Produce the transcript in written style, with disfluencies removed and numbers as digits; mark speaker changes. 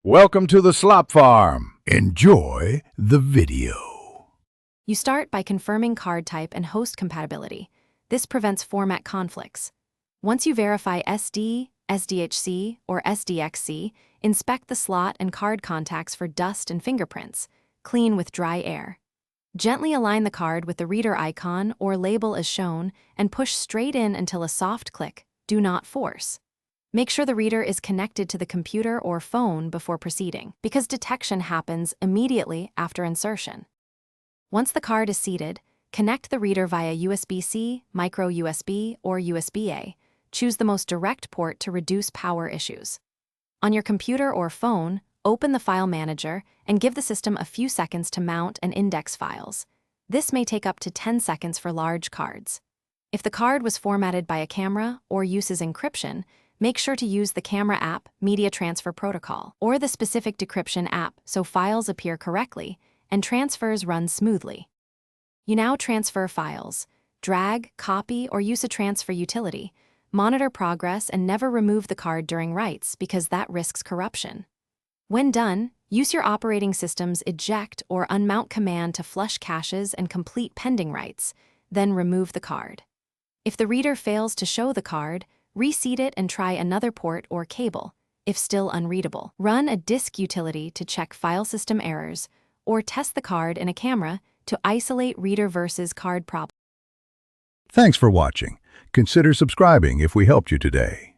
Speaker 1: Welcome to the Slop Farm. Enjoy the video.
Speaker 2: You start by confirming card type and host compatibility. This prevents format conflicts. Once you verify SD, SDHC, or SDXC, inspect the slot and card contacts for dust and fingerprints. Clean with dry air. Gently align the card with the reader icon or label as shown and push straight in until a soft click. Do not force. Make sure the reader is connected to the computer or phone before proceeding, because detection happens immediately after insertion. Once the card is seated, connect the reader via USB-C, micro USB, or USB-A. Choose the most direct port to reduce power issues. On your computer or phone, open the file manager and give the system a few seconds to mount and index files. This may take up to 10 seconds for large cards. If the card was formatted by a camera or uses encryption, make sure to use the camera app Media Transfer Protocol or the specific decryption app so files appear correctly and transfers run smoothly. You now transfer files. Drag, copy, or use a transfer utility. Monitor progress and never remove the card during writes because that risks corruption. When done, use your operating system's eject or unmount command to flush caches and complete pending writes, then remove the card. If the reader fails to show the card, reseat it and try another port or cable. If still unreadable, run a disk utility to check file system errors, or test the card in a camera to isolate reader versus card problems.
Speaker 1: Thanks for watching. Consider subscribing if we helped you today.